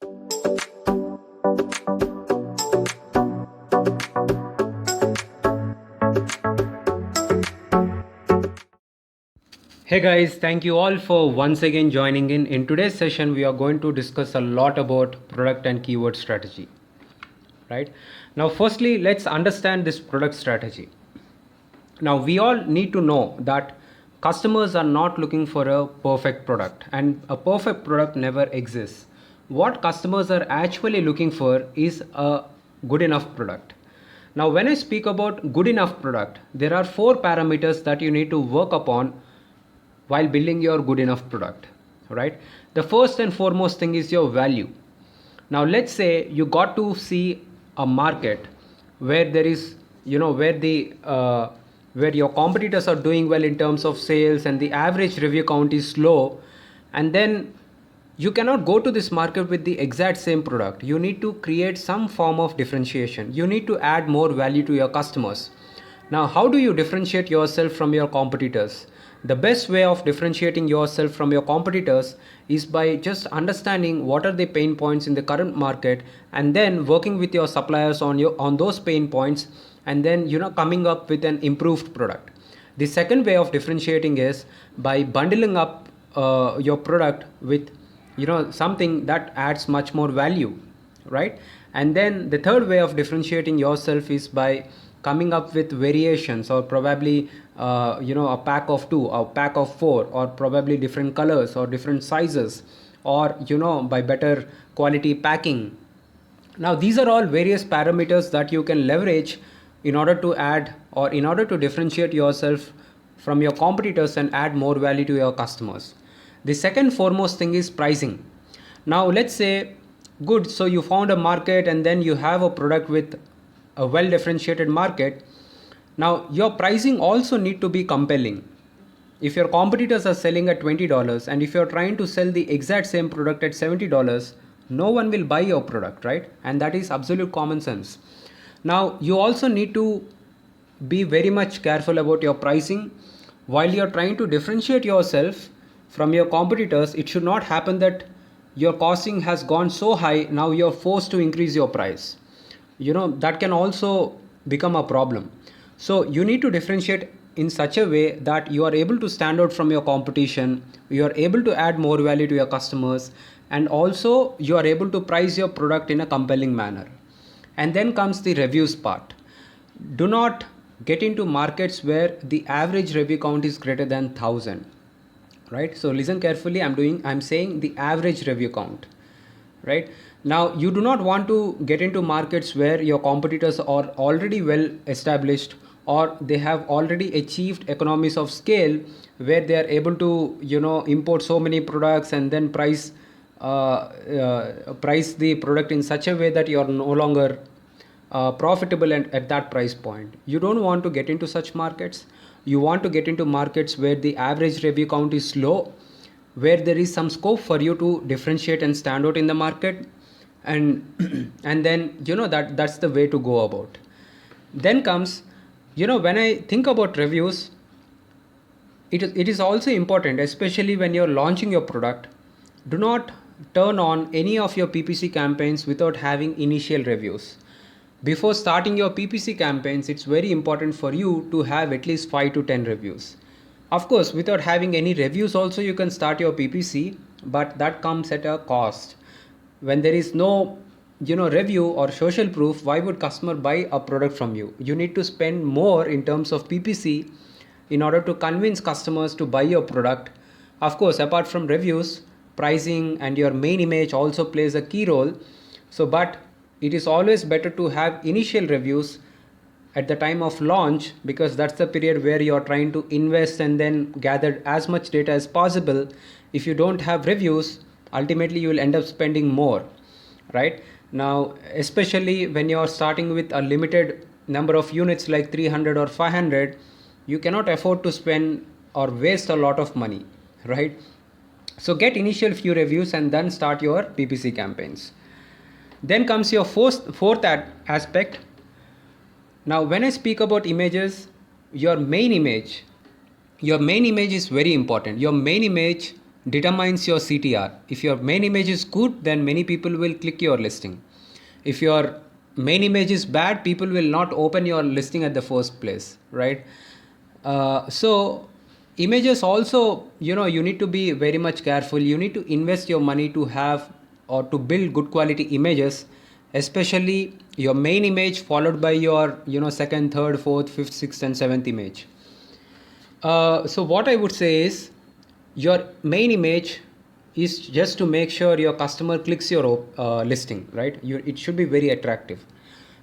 Hey guys, thank you all for once again joining in. In today's session, we are going to discuss a lot about product and keyword strategy. Right now, firstly, let's understand this product strategy. Now, we all need to know that customers are not looking for a perfect product, and a perfect product never exists. What customers are actually looking for is a good enough product. Now, when I speak about good enough product, there are four parameters that you need to work upon while building your good enough product. Right, the first and foremost thing is your value. Now let's say you got to see a market where there is, where your competitors are doing well in terms of sales and the average review count is low, and then you cannot go to this market with the exact same product. You need to create some form of differentiation. You need to add more value to your customers. Now, how do you differentiate yourself from your competitors? The best way of differentiating yourself from your competitors is by just understanding what are the pain points in the current market, and then working with your suppliers on those pain points, and then coming up with an improved product. The second way of differentiating is by bundling up your product with something that adds much more value, right? And then the third way of differentiating yourself is by coming up with variations, or probably a pack of two or pack of four, or probably different colors or different sizes, or by better quality packing. Now these are all various parameters that you can leverage in order to add, or in order to differentiate yourself from your competitors and add more value to your customers. The second foremost thing is pricing. Now let's say, good, so you found a market and then you have a product with a well differentiated market. Now your pricing also need to be compelling. If your competitors are selling at $20, and if you're trying to sell the exact same product at $70, no one will buy your product, right? And that is absolute common sense. Now you also need to be very much careful about your pricing. While you're trying to differentiate yourself from your competitors, it should not happen that your costing has gone so high, now you're forced to increase your price. That can also become a problem. So you need to differentiate in such a way that you are able to stand out from your competition, you are able to add more value to your customers, and also you are able to price your product in a compelling manner. And then comes the reviews part. Do not get into markets where the average review count is greater than 1,000. Right, so listen carefully. I'm saying the average review count. Right, now you do not want to get into markets where your competitors are already well established, or they have already achieved economies of scale, where they are able to import so many products and then price the product in such a way that you are no longer profitable at that price point. You don't want to get into such markets. You want to get into markets where the average review count is low, where there is some scope for you to differentiate and stand out in the market, and and then that's the way to go about. Then comes, when I think about reviews, it is also important, especially when you're launching your product. Do not turn on any of your PPC campaigns without having initial reviews. Before starting your PPC campaigns, it's very important for you to have at least 5 to 10 reviews. Of course, without having any reviews also you can start your PPC, but that comes at a cost. When there is no review or social proof, why would customer buy a product from you? You need to spend more in terms of PPC in order to convince customers to buy your product. Of course, apart from reviews, pricing and your main image also plays a key role. So but it is always better to have initial reviews at the time of launch, because that's the period where you are trying to invest and then gather as much data as possible. If you don't have reviews, ultimately you will end up spending more. Right, now especially when you are starting with a limited number of units like 300 or 500, you cannot afford to spend or waste a lot of money. Right, so get initial few reviews and then start your PPC campaigns. Then comes your fourth aspect. Now when I speak about images, your main image is very important. Your main image determines your CTR. If your main image is good, then many people will click your listing. If your main image is bad, people will not open your listing at the first place, right? So images also, you need to be very much careful. You need to invest your money to have or to build good quality images, especially your main image followed by your second, third, fourth, fifth, sixth and seventh image. So what I would say is your main image is just to make sure your customer clicks your listing, right? It should be very attractive.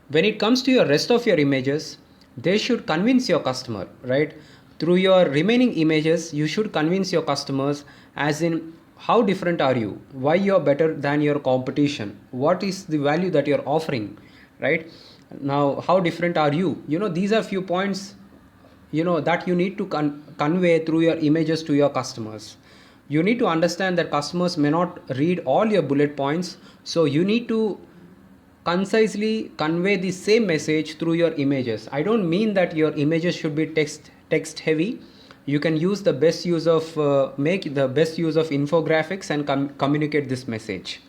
When it comes to your rest of your images, they should convince your customer, right? Through your remaining images, you should convince your customers, as in how different are you, why you're better than your competition, what is the value that you're offering, right? Now how different are you, these are few points that you need to convey through your images to your customers. You need to understand that customers may not read all your bullet points, so you need to concisely convey the same message through your images. I don't mean that your images should be text heavy. You can use the best use of make the best use of infographics and communicate this message,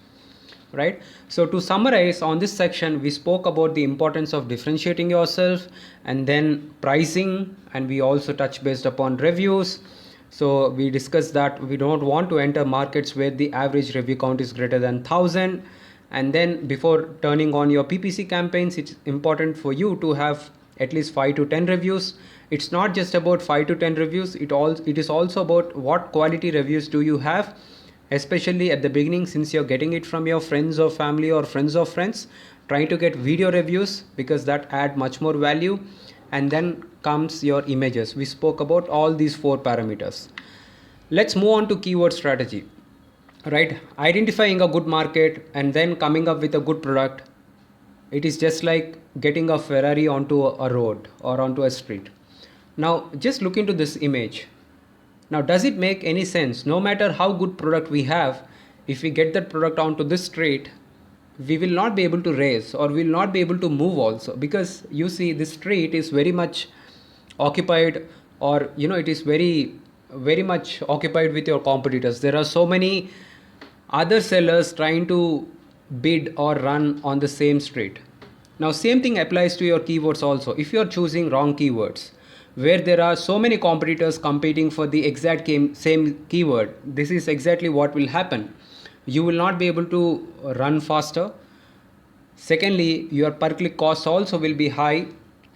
right? So to summarize, on this section we spoke about the importance of differentiating yourself, and then pricing, and we also touched based upon reviews. So we discussed that we don't want to enter markets where the average review count is greater than 1000, and then before turning on your PPC campaigns, it's important for you to have at least 5 to 10 reviews. It's not just about 5 to 10 reviews, it is also about what quality reviews do you have, especially at the beginning, since you're getting it from your friends or family or friends of friends. Try to get video reviews because that add much more value. And then comes your images. We spoke about all these 4 parameters. Let's move on to keyword strategy, right? Identifying a good market and then coming up with a good product, it is just like getting a Ferrari onto a road or onto a street. Now just look into this image. Now, does it make any sense? No matter how good product we have, if we get that product onto this street, we will not be able to race, or we will not be able to move also, because you see this street is very much occupied, or it is very very much occupied with your competitors. There are so many other sellers trying to bid or run on the same street. Now same thing applies to your keywords also. If you are choosing wrong keywords, where there are so many competitors competing for the exact same keyword, this is exactly what will happen. You will not be able to run faster. Secondly, your per click cost also will be high.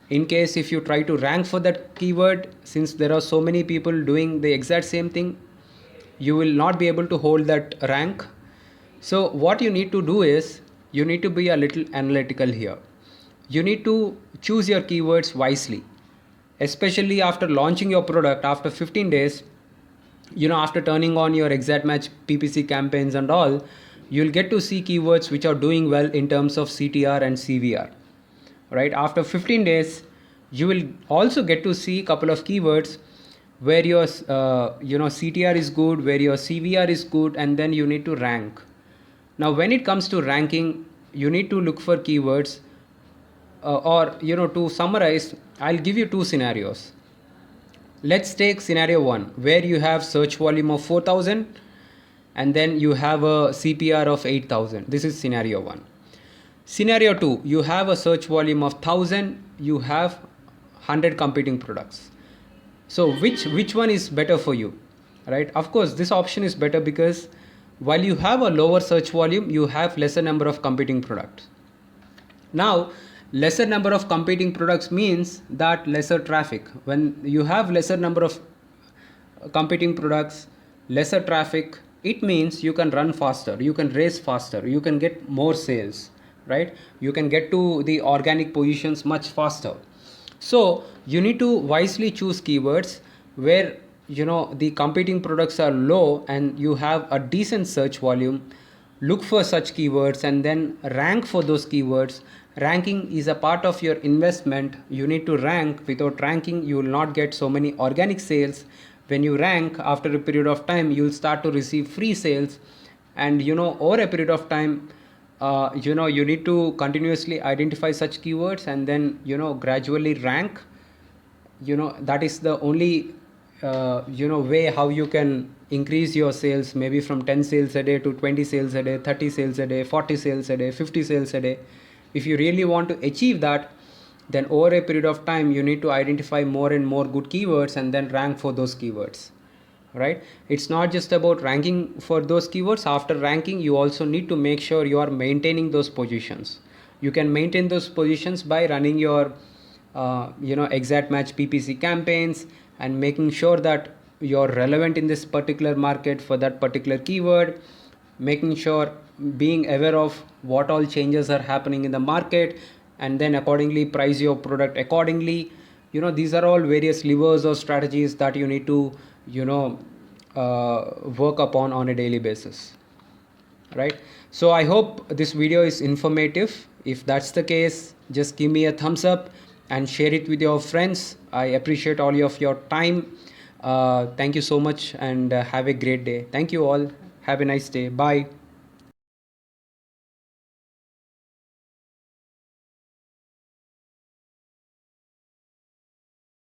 In case if you try to rank for that keyword, since there are so many people doing the exact same thing, you will not be able to hold that rank. So what you need to do is, you need to be a little analytical here. You need to choose your keywords wisely, especially after launching your product after 15 days. After turning on your exact match PPC campaigns and all, you'll get to see keywords which are doing well in terms of CTR and CVR, right? After 15 days you will also get to see a couple of keywords where your CTR is good, where your CVR is good, and then you need to rank. Now when it comes to ranking, you need to look for keywords, to summarize, I'll give you 2 scenarios. Let's take scenario 1, where you have search volume of 4000 and then you have a CPR of 8000. This is scenario 1. Scenario 2, you have a search volume of 1000, you have 100 competing products. So which one is better for you, right? Of course this option is better, because while you have a lower search volume, you have lesser number of competing products. Now lesser number of competing products means that lesser traffic. When you have lesser number of competing products, lesser traffic, it means you can run faster, you can race faster, you can get more sales, right? You can get to the organic positions much faster. So you need to wisely choose keywords where the competing products are low and you have a decent search volume. Look for such keywords and then rank for those keywords. Ranking is a part of your investment. You need to rank. Without ranking, you will not get so many organic sales. When you rank, after a period of time, you will start to receive free sales. And over a period of time, you need to continuously identify such keywords and then gradually rank. That is the only way how you can increase your sales maybe from 10 sales a day to 20 sales a day, 30 sales a day, 40 sales a day, 50 sales a day. If you really want to achieve that, then over a period of time you need to identify more and more good keywords and then rank for those keywords, right? It's not just about ranking for those keywords. After ranking, you also need to make sure you are maintaining those positions. You can maintain those positions by running your exact match PPC campaigns and making sure that you're relevant in this particular market for that particular keyword, making sure, being aware of what all changes are happening in the market, and then accordingly price your product accordingly. These are all various levers or strategies that you need to work upon on a daily basis, right? So I hope this video is informative. If that's the case, just give me a thumbs up and share it with your friends. I appreciate all of your time. Thank you so much, and have a great day. Thank you all. Have a nice day. Bye.